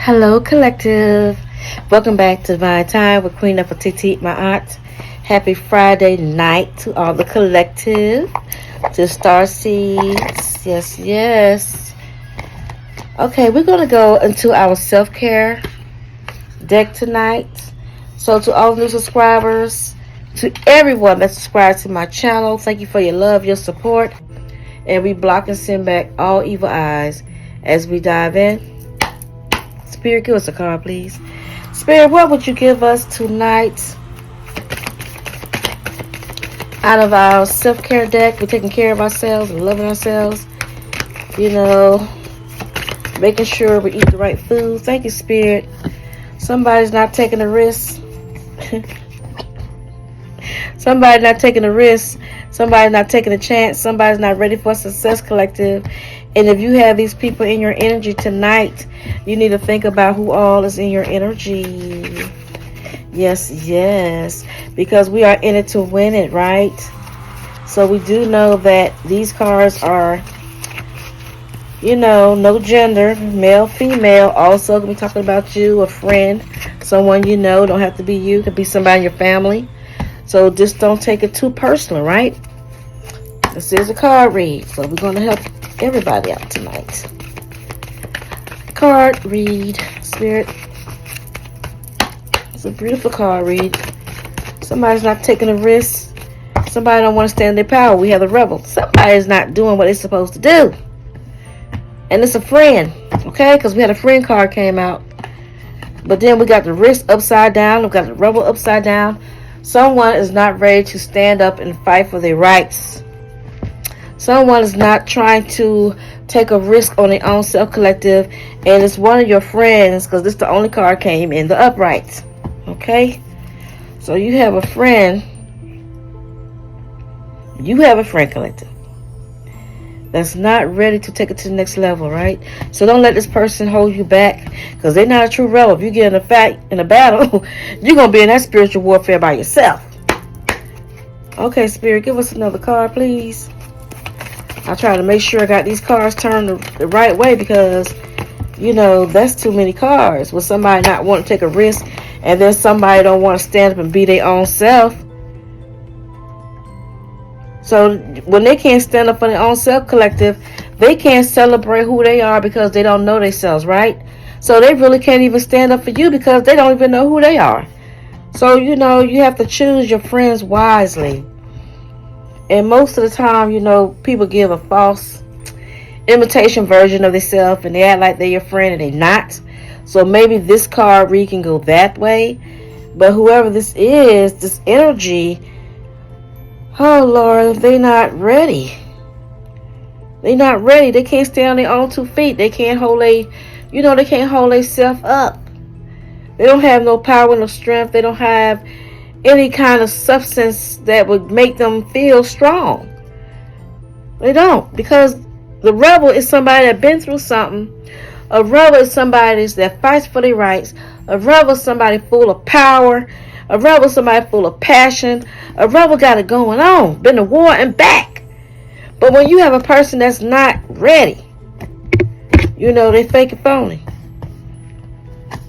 Hello, collective. Welcome back to Divine Time with Queen Nefertiti, my aunt. Happy Friday night to all the collective, to Star Seeds. Yes, yes. Okay, we're going to go into our self-care deck tonight. So to all new subscribers, to everyone that subscribes to my channel, thank you for your love, your support. And we block and send back all evil eyes as we dive in. Spirit, give us a card, please. Spirit, what would you give us tonight out of our self-care deck? We're taking care of ourselves and loving ourselves. You know, making sure we eat the right food. Thank you, Spirit. Somebody's not taking a risk. Somebody's not taking a risk. Somebody's not taking a chance. Somebody's not ready for success, collective. And if you have these people in your energy tonight, you need to think about who all is in your energy. Yes, yes. Because we are in it to win it, right? So we do know that these cards are, you know, no gender, male, female. Also, we're talking about you, a friend, someone you know. Don't have to be you. Could be somebody in your family. So just don't take it too personal, right? This is a card read. So we're going to help everybody out tonight. Card read, Spirit. It's a beautiful card read. Somebody's not taking a risk. Somebody don't want to stand in their power. We have the rebel. Somebody's not doing what they're supposed to do. And it's a friend, okay? Because we had a friend card came out. But then we got the risk upside down. We got the rebel upside down. Someone is not ready to stand up and fight for their rights. Someone is not trying to take a risk on their own self-collective. And it's one of your friends, because this is the only card came in the upright. Okay? So you have a friend. You have a friend, collective, that's not ready to take it to the next level, right? So don't let this person hold you back, because they're not a true rebel. If you get in a battle, you're going to be in that spiritual warfare by yourself. Okay, Spirit, give us another card, please. I try to make sure I got these cards turned the right way, because, you know, that's too many cards. With somebody not wanting to take a risk, and then somebody don't want to stand up and be their own self. So when they can't stand up for their own self-collective, they can't celebrate who they are because they don't know themselves, right? So they really can't even stand up for you because they don't even know who they are. So, you know, you have to choose your friends wisely. And most of the time, you know, people give a false imitation version of themselves and they act like they're your friend and they're not. So maybe this card read can go that way. But whoever this is, this energy, oh Lord, they're not ready. They're not ready. They can't stand on their own 2 feet. They can't hold they can't hold themselves up. They don't have no power, no strength. They don't have any kind of substance that would make them feel strong. They don't. Because the rebel is somebody that's been through something. A rebel is somebody that fights for their rights. A rebel is somebody full of power. A rebel is somebody full of passion. A rebel got it going on. Been to war and back. But when you have a person that's not ready, you know, they fake and phony.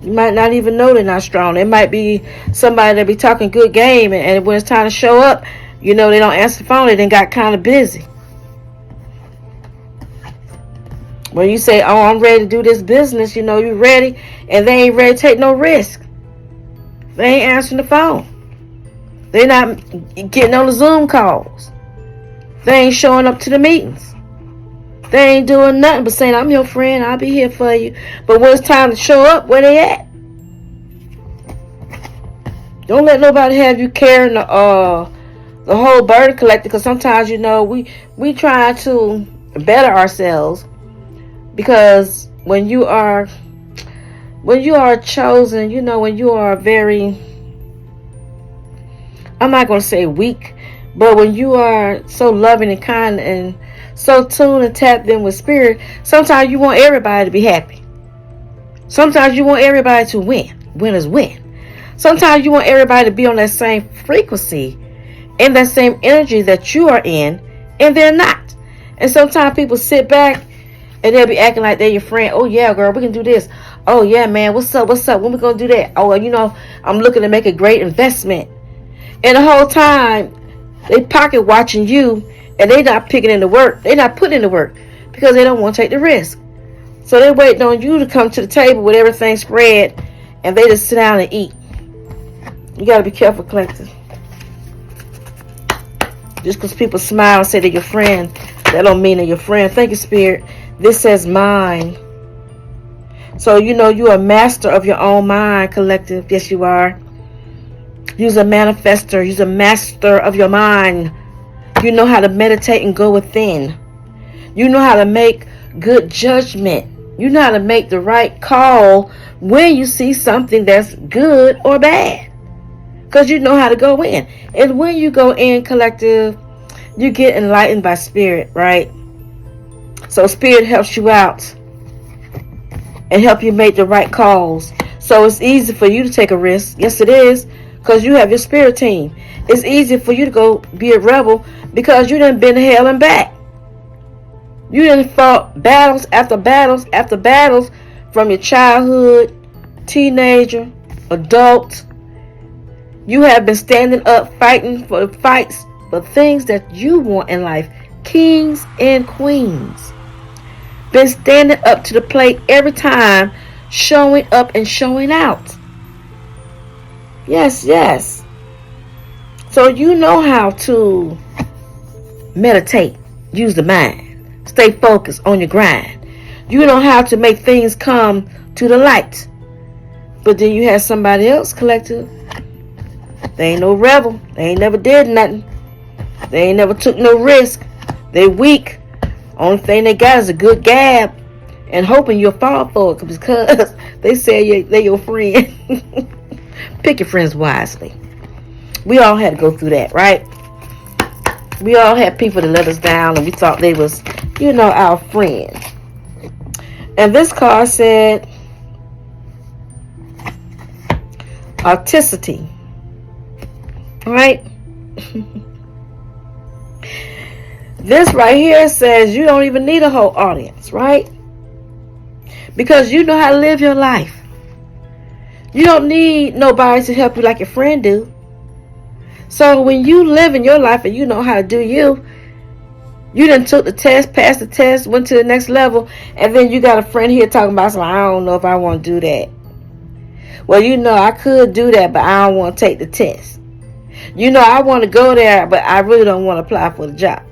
You might not even know they're not strong. It might be somebody that be talking good game, and when it's time to show up, you know, they don't answer the phone. They done got kind of busy. When you say, oh, I'm ready to do this business, you know, you ready, and they ain't ready to take no risk. They ain't answering the phone. They're not getting on the Zoom calls. They ain't showing up to the meetings. They ain't doing nothing but saying, I'm your friend, I'll be here for you. But when it's time to show up, where they at? Don't let nobody have you carrying the whole burden collector, because sometimes, you know, we try to better ourselves, because when you are chosen, you know, when you are very, I'm not going to say weak, but when you are so loving and kind and so tuned and tapped in with spirit, sometimes you want everybody to be happy. Sometimes you want everybody to win. Winners win. Sometimes you want everybody to be on that same frequency, in that same energy that you are in, and they're not. And sometimes people sit back and they'll be acting like they're your friend. Oh yeah, girl, we can do this. Oh yeah, man, what's up? What's up? When we gonna do that? Oh, well, I'm looking to make a great investment. And the whole time they pocket watching you, and they not picking in the work. They not putting in the work because they don't want to take the risk. So they waiting on you to come to the table with everything spread, and they just sit down and eat. You gotta be careful, collective. Just because people smile and say they're your friend, that don't mean they're your friend. Thank you, Spirit. This says mind. So you're a master of your own mind, collective. Yes, you are. You're a manifester. You're a master of your mind. You know how to meditate and go within. You know how to make good judgment. You know how to make the right call when you see something that's good or bad. Because you know how to go in. And when you go in, collective, you get enlightened by spirit, right? So spirit helps you out and help you make the right calls. So it's easy for you to take a risk. Yes, it is. Because you have your spirit team. It's easy for you to go be a rebel because you done been to hell and back. You done fought battles after battles after battles from your childhood, teenager, adult. You have been standing up fighting for the fights, for things that you want in life. Kings and queens. Been standing up to the plate every time, showing up and showing out. Yes, yes. So you know how to meditate, use the mind, stay focused on your grind. You know how to make things come to the light. But then you have somebody else, collective. They ain't no rebel. They ain't never did nothing. They ain't never took no risk. They weak. Only thing they got is a good gab and hoping you'll fall for it because they say they're your friend. Pick your friends wisely. We all had to go through that, right? We all had people that let us down and we thought they was, our friend. And this card said authenticity. Right? This right here says you don't even need a whole audience, right? Because you know how to live your life. You don't need nobody to help you like your friend do. So when you live in your life and you know how to do you done took the test, passed the test, went to the next level, and then you got a friend here talking about something, I don't know if I want to do that. Well, I could do that, but I don't want to take the test. I want to go there, but I really don't want to apply for the job.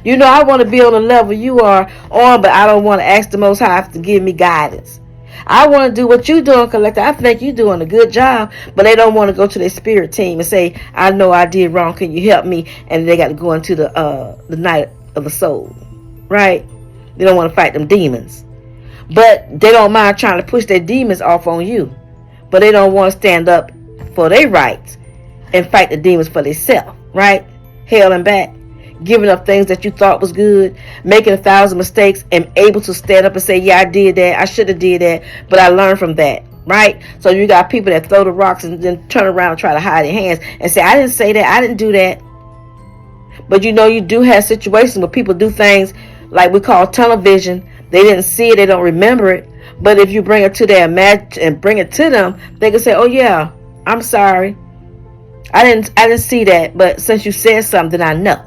I want to be on the level you are on, but I don't want to ask the Most High to give me guidance. I want to do what you're doing, collector. I think you're doing a good job, but they don't want to go to their spirit team and say, I know I did wrong. Can you help me? And they got to go into the night of the soul, right? They don't want to fight them demons. But they don't mind trying to push their demons off on you. But they don't want to stand up for their rights and fight the demons for themselves, right? Hell and back. Giving up things that you thought was good, making 1,000 mistakes, and able to stand up and say, yeah, I did that, I should have did that, but I learned from that, right? So you got people that throw the rocks and then turn around and try to hide their hands and say, I didn't say that, I didn't do that. But you do have situations where people do things like we call tunnel vision. They didn't see it, they don't remember it. But if you bring it to their and bring it to them, they can say, oh yeah, I'm sorry, I didn't see that, but since you said something, I know.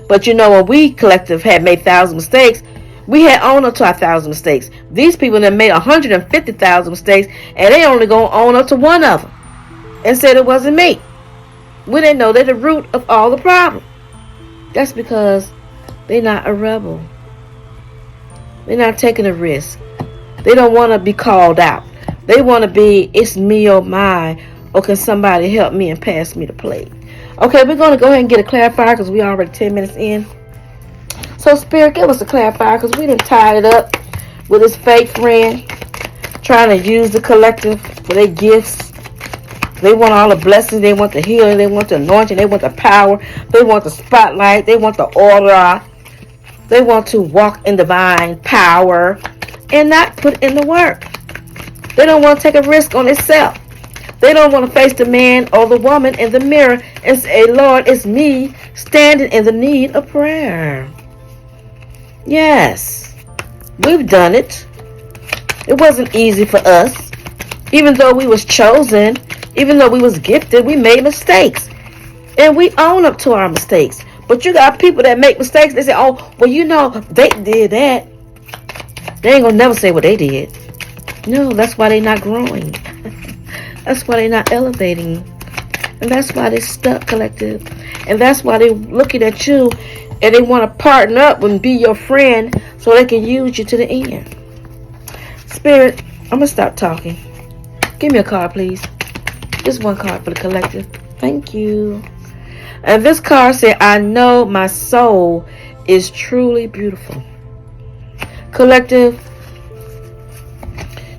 But when we collective had made 1,000 mistakes, we had owned up to 1,000 mistakes. These people that made 150,000 mistakes, and they only gonna own up to one of them, and said it wasn't me. We didn't know they're the root of all the problem. That's because they're not a rebel. They're not taking a risk. They don't want to be called out. They want to be, it's me or mine, or can somebody help me and pass me the plate? Okay, we're going to go ahead and get a clarifier because we already 10 minutes in. So, Spirit, give us a clarifier because we done tied it up with this fake friend trying to use the collective for their gifts. They want all the blessings. They want the healing. They want the anointing. They want the power. They want the spotlight. They want the order. They want to walk in divine power and not put in the work. They don't want to take a risk on themselves. They don't want to face the man or the woman in the mirror and say, Lord, it's me standing in the need of prayer. Yes, we've done it. It wasn't easy for us. Even though we was chosen, even though we was gifted, we made mistakes. And we own up to our mistakes. But you got people that make mistakes. They say, oh, well, you know, they did that. They ain't gonna never say what they did. No, that's why they not growing. That's why they not elevating. And that's why they stuck, collective. And that's why they looking at you and they want to partner up and be your friend so they can use you to the end. Spirit, I'm going to stop talking. Give me a card, please. Just one card for the collective. Thank you. And this card said, I know my soul is truly beautiful. Collective,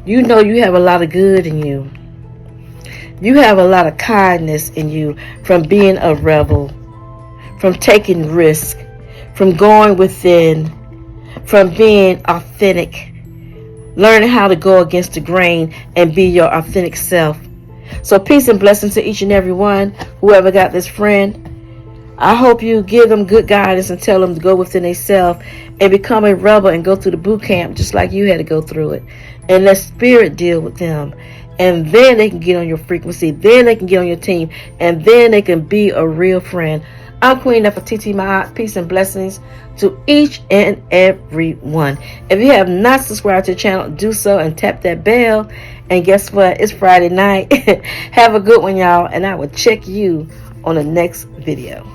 you know you have a lot of good in you. You have a lot of kindness in you from being a rebel, from taking risk, from going within, from being authentic, learning how to go against the grain and be your authentic self. So peace and blessings to each and every one, whoever got this friend. I hope you give them good guidance and tell them to go within themselves and become a rebel and go through the boot camp just like you had to go through it. And let spirit deal with them. And then they can get on your frequency. Then they can get on your team. And then they can be a real friend. I'm Queen Nefertiti Ma'at. Peace and blessings to each and every one. If you have not subscribed to the channel, do so and tap that bell. And guess what? It's Friday night. Have a good one, y'all. And I will check you on the next video.